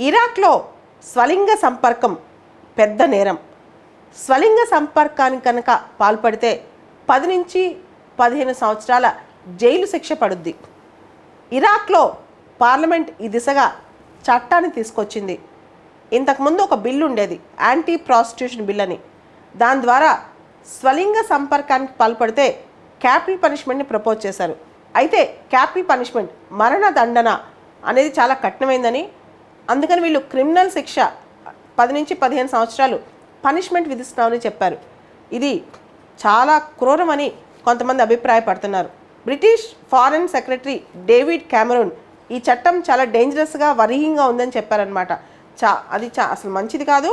ఇరాక్లో స్వలింగ సంపర్కం పెద్ద నేరం. స్వలింగ సంపర్కానికి కనుక పాల్పడితే 10 నుంచి 15 సంవత్సరాల జైలు శిక్ష పడుద్ది. ఇరాక్లో పార్లమెంట్ ఈ దిశగా చట్టాన్ని తీసుకొచ్చింది. ఇంతకుముందు ఒక బిల్లు ఉండేది, యాంటీ ప్రాస్టిట్యూషన్ బిల్ అని. దాని ద్వారా స్వలింగ సంపర్కానికి పాల్పడితే క్యాపిటల్ పనిష్మెంట్ని ప్రపోజ్ చేశారు. అయితే క్యాపిటల్ పనిష్మెంట్ మరణ దండన అనేది చాలా కఠినమైందని, అందుకని వీళ్ళు క్రిమినల్ శిక్ష 10 నుంచి 15 సంవత్సరాలు పనిష్మెంట్ విధిస్తున్నామని చెప్పారు. ఇది చాలా క్రూరమని కొంతమంది అభిప్రాయపడుతున్నారు. British foreign secretary David Cameron ఈ చట్టం చాలా డేంజరస్గా వరీయింగ్గా ఉందని చెప్పారనమాట. అది అసలు మంచిది కాదు,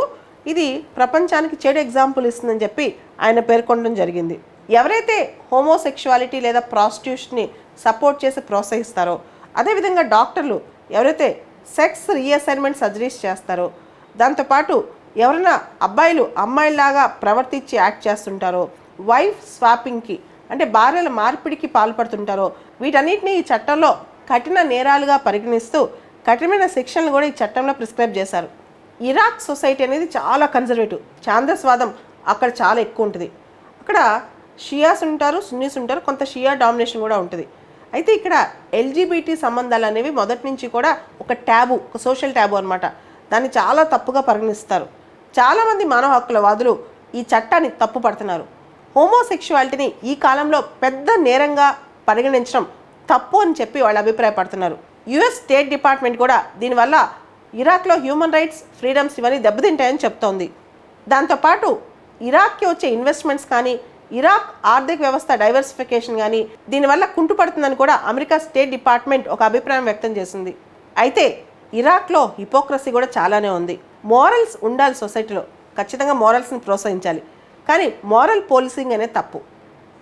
ఇది ప్రపంచానికి చెడు ఎగ్జాంపుల్ ఇస్తుందని చెప్పి ఆయన పేర్కొనడం జరిగింది. ఎవరైతే హోమోసెక్షువాలిటీ లేదా ప్రాస్టిట్యూషన్ని సపోర్ట్ చేసి ప్రోత్సహిస్తారో, అదేవిధంగా డాక్టర్లు ఎవరైతే సెక్స్ రీఅసైన్మెంట్ సర్జరీస్ చేస్తారో, దాంతోపాటు ఎవరైనా అబ్బాయిలు అమ్మాయిలాగా ప్రవర్తించి యాక్ట్ చేస్తుంటారో, వైఫ్ స్వాపింగ్కి అంటే భార్యల మార్పిడికి పాల్పడుతుంటారో, వీటన్నిటిని ఈ చట్టంలో కఠిన నేరాలుగా పరిగణిస్తూ కఠినమైన శిక్షలను కూడా ఈ చట్టంలో ప్రిస్క్రైబ్ చేశారు. ఇరాక్ సొసైటీ అనేది చాలా కన్జర్వేటివ్, ఛాందస్వాదం అక్కడ చాలా ఎక్కువ ఉంటుంది. అక్కడ షియాస్ ఉంటారు, సున్నీస్ ఉంటారు, కొంత షియా డామినేషన్ కూడా ఉంటుంది. అయితే ఇక్కడ ఎల్జీబీటీ సంబంధాలు అనేవి మొదటి నుంచి కూడా ఒక ట్యాబు, ఒక సోషల్ ట్యాబు అనమాట. దాన్ని చాలా తప్పుగా పరిగణిస్తారు. చాలామంది మానవ హక్కుల వాదులు ఈ చట్టాన్ని తప్పు పడుతున్నారు. హోమోసెక్షువాలిటీని ఈ కాలంలో పెద్ద నేరంగా పరిగణించడం తప్పు అని చెప్పి వాళ్ళు అభిప్రాయపడుతున్నారు. యుఎస్ స్టేట్ డిపార్ట్మెంట్ కూడా దీనివల్ల ఇరాక్లో హ్యూమన్ రైట్స్, ఫ్రీడమ్స్ ఇవన్నీ దెబ్బతింటాయని చెప్తోంది. దాంతోపాటు ఇరాక్కి వచ్చే ఇన్వెస్ట్మెంట్స్ కానీ, ఇరాక్ ఆర్థిక వ్యవస్థ డైవర్సిఫికేషన్ కానీ దీనివల్ల కుంటుపడుతుందని కూడా అమెరికా స్టేట్ డిపార్ట్మెంట్ ఒక అభిప్రాయం వ్యక్తం చేసింది. అయితే ఇరాక్లో హిపోక్రసీ కూడా చాలానే ఉంది. మోరల్స్ ఉండాలి సొసైటీలో, ఖచ్చితంగా మోరల్స్ని ప్రోత్సహించాలి, కానీ మోరల్ పోలీసింగ్ అనేది తప్పు.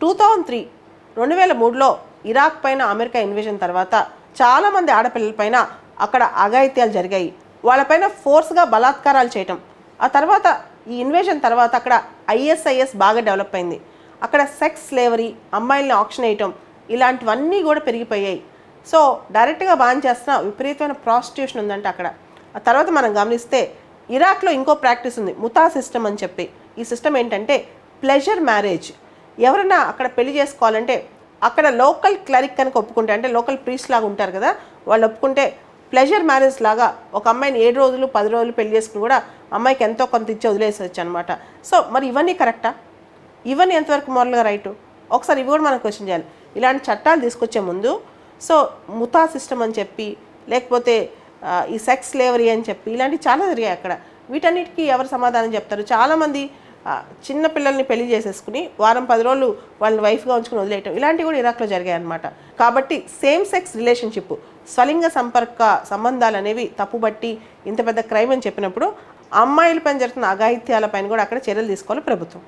2003లో ఇరాక్ పైన అమెరికా ఇన్వేషన్ తర్వాత చాలామంది ఆడపిల్లలపైన అక్కడ అఘాయిత్యాలు జరిగాయి. వాళ్ళపైన ఫోర్స్గా బలాత్కారాలు చేయటం, ఆ తర్వాత ఈ ఇన్వేషన్ తర్వాత అక్కడ ఐఎస్ఐఎస్ బాగా డెవలప్ అయింది. అక్కడ సెక్స్ స్లేవరీ, అమ్మాయిల్ని ఆక్షన్ వేయటం, ఇలాంటివన్నీ కూడా పెరిగిపోయాయి. సో డైరెక్ట్గా బాన్ చేస్తున్న విపరీతమైన ప్రాస్టిట్యూషన్ ఉందంటే అక్కడ. ఆ తర్వాత మనం గమనిస్తే ఇరాక్లో ఇంకో ప్రాక్టీస్ ఉంది, ముతా సిస్టమ్ అని చెప్పి. ఈ సిస్టమ్ ఏంటంటే ప్లెజర్ మ్యారేజ్. ఎవరైనా అక్కడ పెళ్లి చేసుకోవాలంటే అక్కడ లోకల్ క్లరిక్ కనుక ఒప్పుకుంటే, అంటే లోకల్ ప్రీస్ట్ లాగా ఉంటారు కదా, వాళ్ళు ఒప్పుకుంటే ప్లెజర్ మ్యారేజ్ లాగా ఒక అమ్మాయిని 7 రోజులు 10 రోజులు పెళ్లి చేసుకుని కూడా అమ్మాయికి ఎంతో కొంత ఇచ్చి వదిలేసవచ్చు అనమాట. సో మరి ఇవన్నీ కరెక్టా? ఇవన్నీ ఎంతవరకు మోరల్గా రైటు? ఒకసారి ఇవి కూడా మనం క్వశ్చన్ చేయాలి. ఇలాంటి చట్టాలు తీసుకొచ్చే ముందు సో ముతా సిస్టమ్ అని చెప్పి, లేకపోతే ఈ సెక్స్ స్లేవరీ అని చెప్పి ఇలాంటివి చాలా జరిగాయి అక్కడ. వీటన్నిటికీ ఎవరు సమాధానం చెప్తారు? చాలామంది చిన్న పిల్లల్ని పెళ్లి చేసేసుకుని వారం 10 రోజులు వాళ్ళని వైఫ్గా ఉంచుకుని వదిలేయటం, ఇలాంటివి కూడా ఇరాక్లో జరిగాయి అనమాట. కాబట్టి సేమ్ సెక్స్ రిలేషన్షిప్, స్వలింగ సంపర్క సంబంధాలు అనేవి తప్పుబట్టి ఇంత పెద్ద క్రైమ్ అని చెప్పినప్పుడు అమ్మాయిలపైన జరుగుతున్న అఘాయిత్యాలపైన కూడా అక్కడ చర్యలు తీసుకోవాలి ప్రభుత్వం.